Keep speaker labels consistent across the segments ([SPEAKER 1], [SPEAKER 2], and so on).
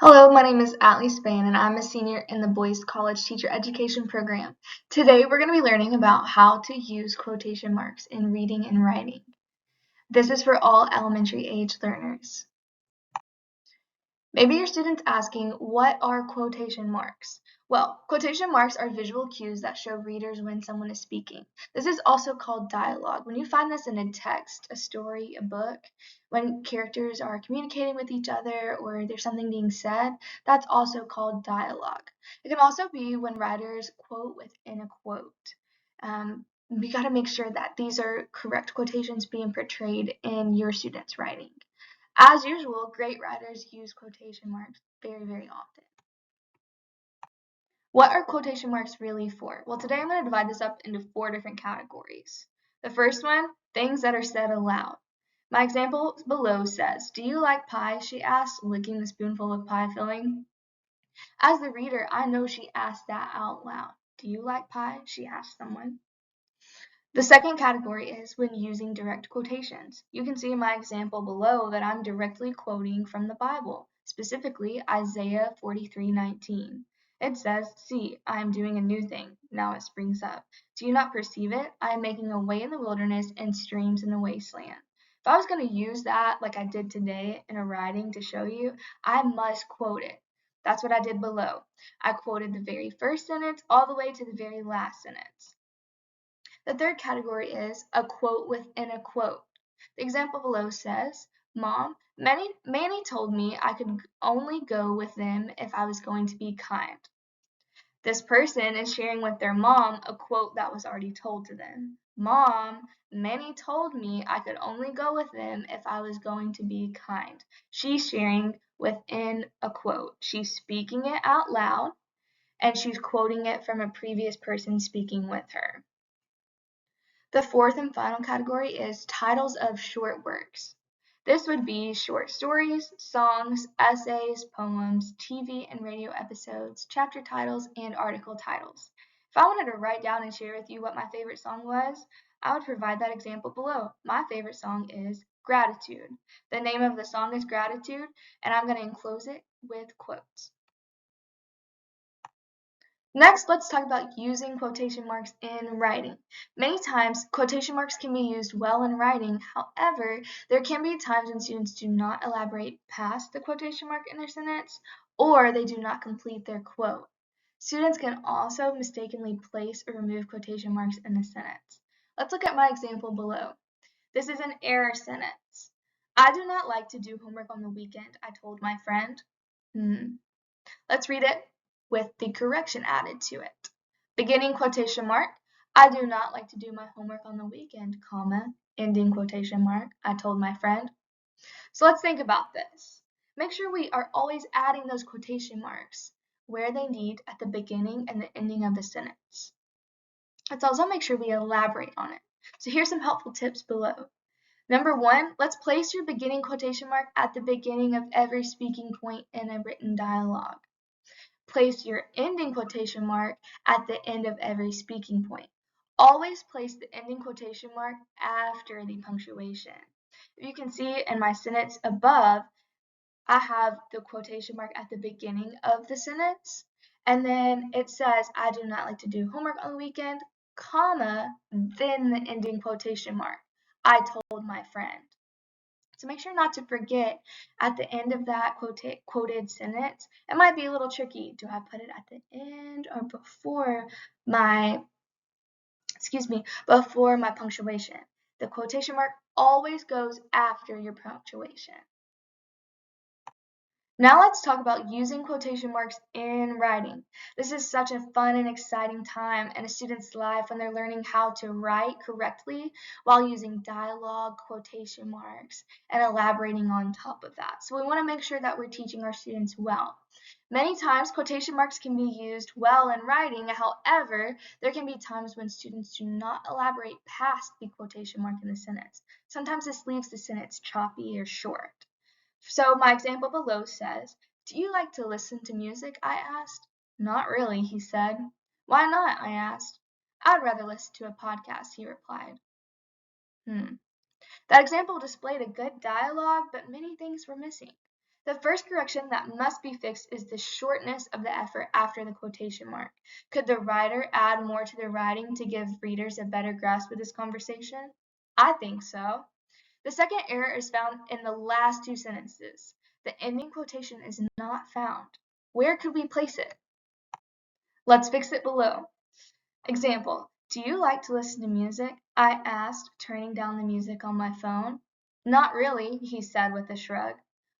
[SPEAKER 1] Hello, my name is Atlee Spain, and I'm a senior in the Boyce College Teacher Education Program. Today, we're going to be learning about how to use quotation marks in reading and writing. This is for all elementary age learners. Maybe your student's asking, what are quotation marks? Well, quotation marks are visual cues that show readers when someone is speaking. This is also called dialogue. When you find this in a text, a story, a book, when characters are communicating with each other or there's something being said, that's also called dialogue. It can also be when writers quote within a quote. We got to make sure that these are correct quotations being portrayed in your student's writing. As usual, great writers use quotation marks very, very often. What are quotation marks really for? Well, today I'm going to divide this up into 4 different categories. The first one, things that are said aloud. My example below says, "Do you like pie?" she asked, licking the spoonful of pie filling. As the reader, I know she asked that out loud. "Do you like pie?" she asked someone. The second category is when using direct quotations. You can see in my example below that I'm directly quoting from the Bible, specifically Isaiah 43:19. It says, "See, I am doing a new thing. Now it springs up. Do you not perceive it? I am making a way in the wilderness and streams in the wasteland." If I was going to use that like I did today in a writing to show you, I must quote it. That's what I did below. I quoted the very first sentence all the way to the very last sentence. The third category is a quote within a quote. The example below says, "Mom, Manny told me I could only go with them if I was going to be kind." This person is sharing with their mom a quote that was already told to them. "Mom, Manny told me I could only go with them if I was going to be kind." She's sharing within a quote. She's speaking it out loud, and she's quoting it from a previous person speaking with her. The fourth and final category is titles of short works. This would be short stories, songs, essays, poems, TV and radio episodes, chapter titles, and article titles. If I wanted to write down and share with you what my favorite song was, I would provide that example below. My favorite song is Gratitude. The name of the song is Gratitude, and I'm going to enclose it with quotes. Next, let's talk about using quotation marks in writing. Many times, quotation marks can be used well in writing. However, there can be times when students do not elaborate past the quotation mark in their sentence, or they do not complete their quote. Students can also mistakenly place or remove quotation marks in the sentence. Let's look at my example below. This is an error sentence. "I do not like to do homework on the weekend, I told my friend." Let's read it with the correction added to it. Beginning quotation mark, "I do not like to do my homework on the weekend, comma, ending quotation mark, I told my friend." So let's think about this. Make sure we are always adding those quotation marks where they need at the beginning and the ending of the sentence. Let's also make sure we elaborate on it. So here's some helpful tips below. Number 1, let's place your beginning quotation mark at the beginning of every speaking point in a written dialogue. Place your ending quotation mark at the end of every speaking point. Always place the ending quotation mark after the punctuation. If you can see in my sentence above, I have the quotation mark at the beginning of the sentence, and then it says, "I do not like to do homework on the weekend, comma, then the ending quotation mark, I told my friend." So make sure not to forget at the end of that quoted sentence. It might be a little tricky. Do I put it at the end or before my punctuation? The quotation mark always goes after your punctuation. Now let's talk about using quotation marks in writing. This is such a fun and exciting time in a student's life when they're learning how to write correctly while using dialogue, quotation marks, and elaborating on top of that. So we want to make sure that we're teaching our students well. Many times quotation marks can be used well in writing, however, there can be times when students do not elaborate past the quotation mark in the sentence. Sometimes this leaves the sentence choppy or short. So my example below says, "Do you like to listen to music?" I asked. "Not really," he said. "Why not?" I asked. "I'd rather listen to a podcast," he replied. That example displayed a good dialogue, but many things were missing. The first correction that must be fixed is the shortness of the effort after the quotation mark. Could the writer add more to the writing to give readers a better grasp of this conversation? I think so. The second error is found in the last two sentences. The ending quotation is not found. Where could we place it? Let's fix it below. Example, do you like to listen to music? I asked, turning down the music on my phone. Not really, he said with a shrug.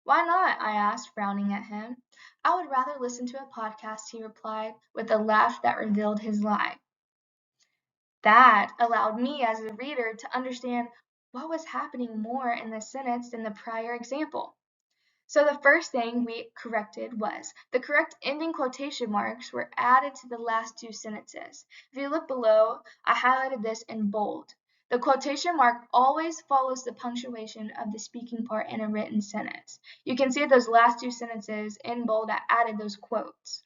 [SPEAKER 1] Why not? I asked, frowning at him. I would rather listen to a podcast, he replied, with a laugh that revealed his lie. That allowed me as a reader to understand what was happening more in this sentence than the prior example. So the first thing we corrected was the correct ending quotation marks were added to the last two sentences. If you look below, I highlighted this in bold. The quotation mark always follows the punctuation of the speaking part in a written sentence. You can see those last two sentences in bold, I added those quotes.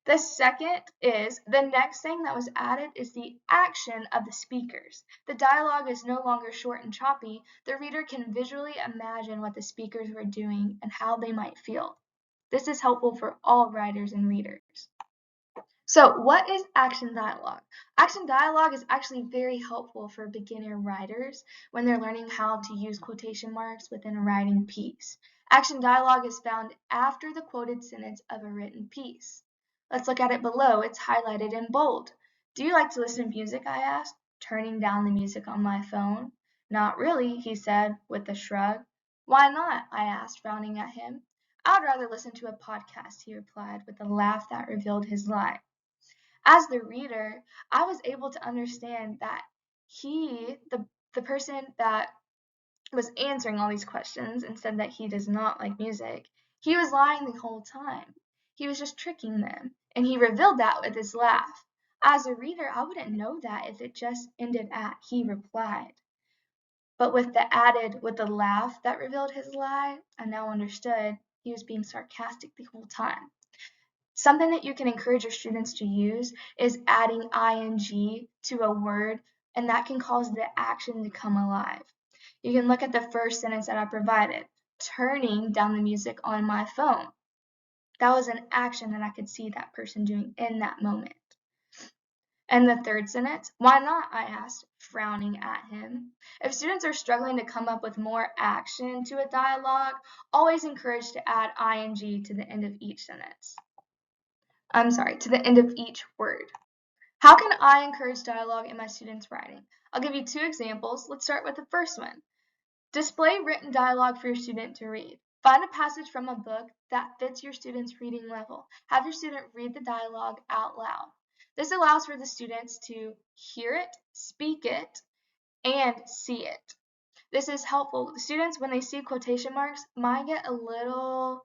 [SPEAKER 1] The second is the next thing that was added is the action of the speakers. The dialogue is no longer short and choppy. The reader can visually imagine what the speakers were doing and how they might feel. This is helpful for all writers and readers. So what is action dialogue? Action dialogue is actually very helpful for beginner writers when they're learning how to use quotation marks within a writing piece. Action dialogue is found after the quoted sentence of a written piece. Let's look at it below. It's highlighted in bold. Do you like to listen to music? I asked, turning down the music on my phone. Not really, he said with a shrug. Why not? I asked, frowning at him. I'd rather listen to a podcast, he replied with a laugh that revealed his lie. As the reader, I was able to understand that the person that was answering all these questions and said that he does not like music, he was lying the whole time. He was just tricking them, and he revealed that with his laugh. As a reader, I wouldn't know that if it just ended at he replied. But with the laugh that revealed his lie, I now understood he was being sarcastic the whole time. Something that you can encourage your students to use is adding ing to a word, and that can cause the action to come alive. You can look at the first sentence that I provided, turning down the music on my phone. That was an action that I could see that person doing in that moment. And the third sentence, why not? I asked, frowning at him. If students are struggling to come up with more action to a dialogue, always encourage to add ing to the end of each sentence. To the end of each word. How can I encourage dialogue in my students' writing? I'll give you two examples. Let's start with the first one. Display written dialogue for your student to read. Find a passage from a book that fits your student's reading level. Have your student read the dialogue out loud. This allows for the students to hear it, speak it, and see it. This is helpful. The students, when they see quotation marks, might get a little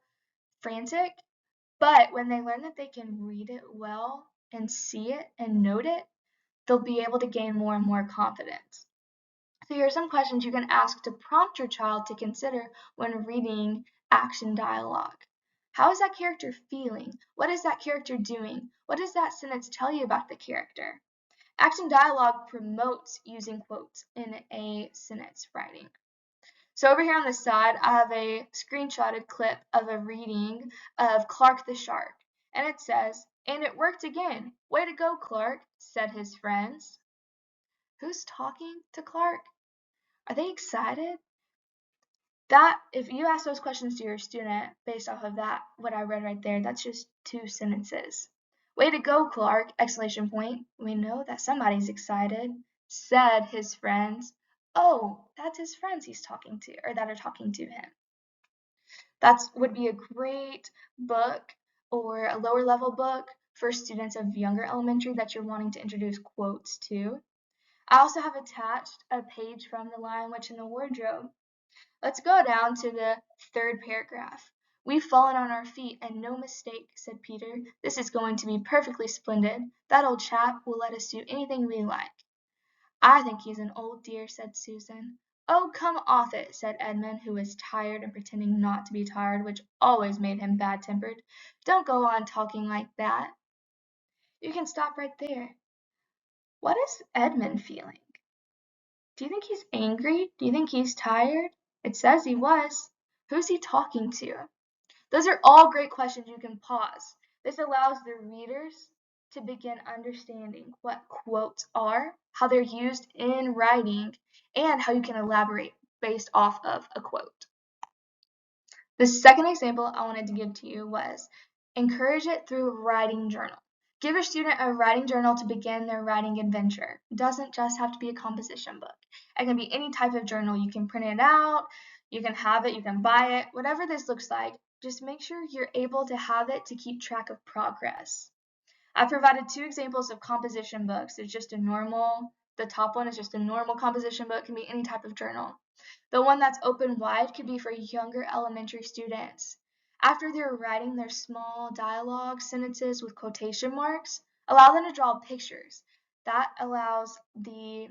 [SPEAKER 1] frantic, but when they learn that they can read it well and see it and note it, they'll be able to gain more and more confidence. So here are some questions you can ask to prompt your child to consider when reading action dialogue. How is that character feeling? What is that character doing? What does that sentence tell you about the character? Action dialogue promotes using quotes in a sentence writing. So over here on the side, I have a screenshotted clip of a reading of Clark the Shark. And it says, "And it worked again. Way to go, Clark," said his friends. Who's talking to Clark? Are they excited? If you ask those questions to your student based off of that, what I read right there, that's just two sentences. Way to go, Clark! Exclamation point. We know that somebody's excited, said his friends. Oh, that's his friends he's talking to, or that are talking to him. That would be a great book or a lower level book for students of younger elementary that you're wanting to introduce quotes to. I also have attached a page from The Lion, Witch, and the Wardrobe. Let's go down to the third paragraph. "We've fallen on our feet, and no mistake," said Peter. "This is going to be perfectly splendid. That old chap will let us do anything we like." "I think he's an old dear," said Susan. "Oh, come off it," said Edmund, who was tired and pretending not to be tired, which always made him bad-tempered. "Don't go on talking like that." You can stop right there. What is Edmund feeling? Do you think he's angry? Do you think he's tired? It says he was. Who's he talking to? Those are all great questions you can pause. This allows the readers to begin understanding what quotes are, how they're used in writing, and how you can elaborate based off of a quote. The second example I wanted to give to you was encourage it through a writing journal. Give your student a writing journal to begin their writing adventure. It doesn't just have to be a composition book. It can be any type of journal. You can print it out, you can have it, you can buy it, whatever this looks like. Just make sure you're able to have it to keep track of progress. I provided 2 examples of composition books. It's just the top one is just a normal composition book, it can be any type of journal. The one that's open wide could be for younger elementary students. After they're writing their small dialogue sentences with quotation marks, allow them to draw pictures. That allows the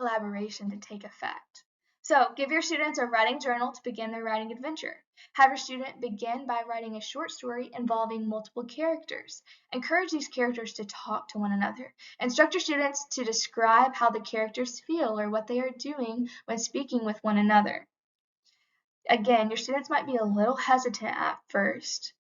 [SPEAKER 1] elaboration to take effect. So give your students a writing journal to begin their writing adventure. Have your student begin by writing a short story involving multiple characters. Encourage these characters to talk to one another. Instruct your students to describe how the characters feel or what they are doing when speaking with one another. Again, your students might be a little hesitant at first.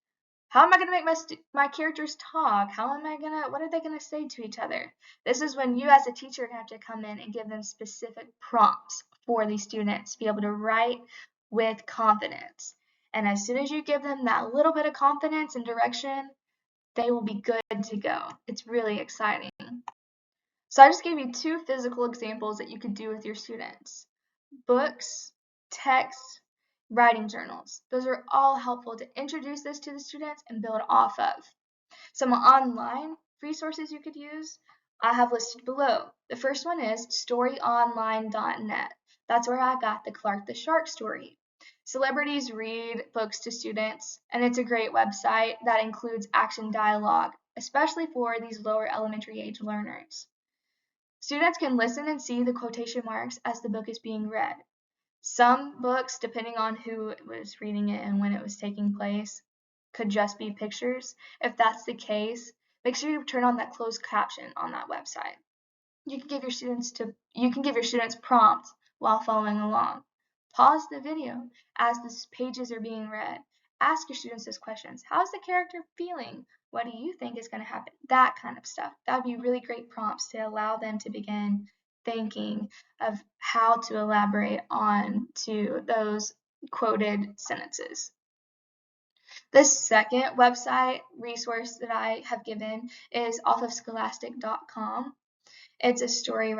[SPEAKER 1] How am I going to make my characters talk? What are they going to say to each other? This is when you as a teacher have to come in and give them specific prompts for these students to be able to write with confidence. And as soon as you give them that little bit of confidence and direction, they will be good to go. It's really exciting. So I just gave you 2 physical examples that you could do with your students. Books, text, writing journals. Those are all helpful to introduce this to the students and build off of. Some online resources you could use I have listed below. The first one is storyonline.net. That's where I got the Clark the Shark story. Celebrities read books to students, and it's a great website that includes action dialogue, especially for these lower elementary age learners. Students can listen and see the quotation marks as the book is being read. Some books, depending on who was reading it and when it was taking place, could just be pictures. If that's the case, make sure you turn on that closed caption on that website. You can give your students prompts while following along. Pause the video as the pages are being read. Ask your students those questions. How's the character feeling? What do you think is going to happen? That kind of stuff. That would be really great prompts to allow them to begin thinking of how to elaborate on to those quoted sentences. The second website resource that I have given is off of scholastic.com. It's a story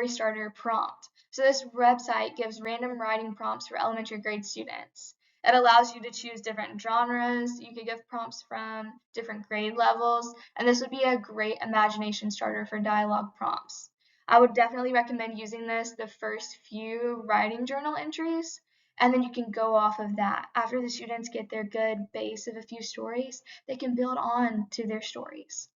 [SPEAKER 1] starter prompt. So this website gives random writing prompts for elementary grade students. It allows you to choose different genres you could give prompts from, different grade levels, and this would be a great imagination starter for dialogue prompts. I would definitely recommend using this the first few writing journal entries, and then you can go off of that. After the students get their good base of a few stories, they can build on to their stories.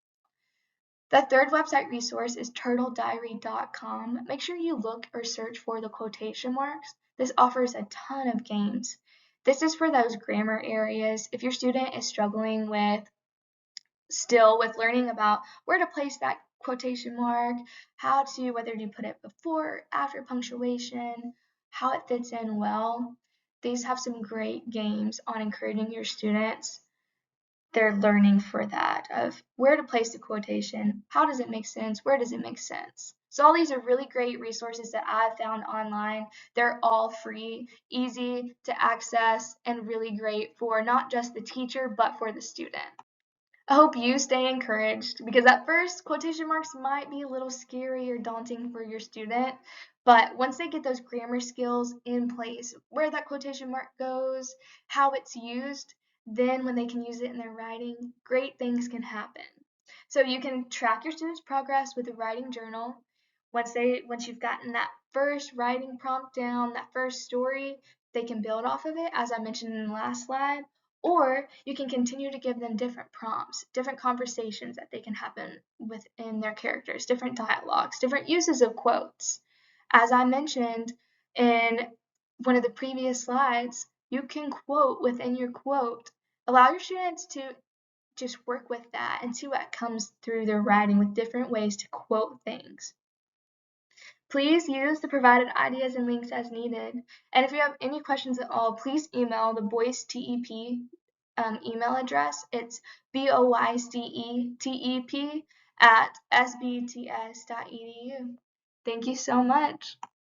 [SPEAKER 1] The third website resource is turtlediary.com. Make sure you look or search for the quotation marks. This offers a ton of games. This is for those grammar areas. If your student is struggling with learning about where to place that quotation mark, whether you put it before or after punctuation, how it fits in well, these have some great games on encouraging your students they're learning for that of where to place the quotation, how does it make sense, where does it make sense. So all these are really great resources that I've found online. They're all free, easy to access, and really great for not just the teacher, but for the student. I hope you stay encouraged because at first quotation marks might be a little scary or daunting for your student, but once they get those grammar skills in place, where that quotation mark goes, how it's used, then when they can use it in their writing, great things can happen. So you can track your students' progress with a writing journal. Once you've gotten that first writing prompt down, that first story, they can build off of it, as I mentioned in the last slide. Or you can continue to give them different prompts, different conversations that they can happen within their characters, different dialogues, different uses of quotes. As I mentioned in one of the previous slides, you can quote within your quote. Allow your students to just work with that and see what comes through their writing with different ways to quote things. Please use the provided ideas and links as needed. And if you have any questions at all, please email the Boyce TEP email address. It's boycetep@sbts.edu. Thank you so much.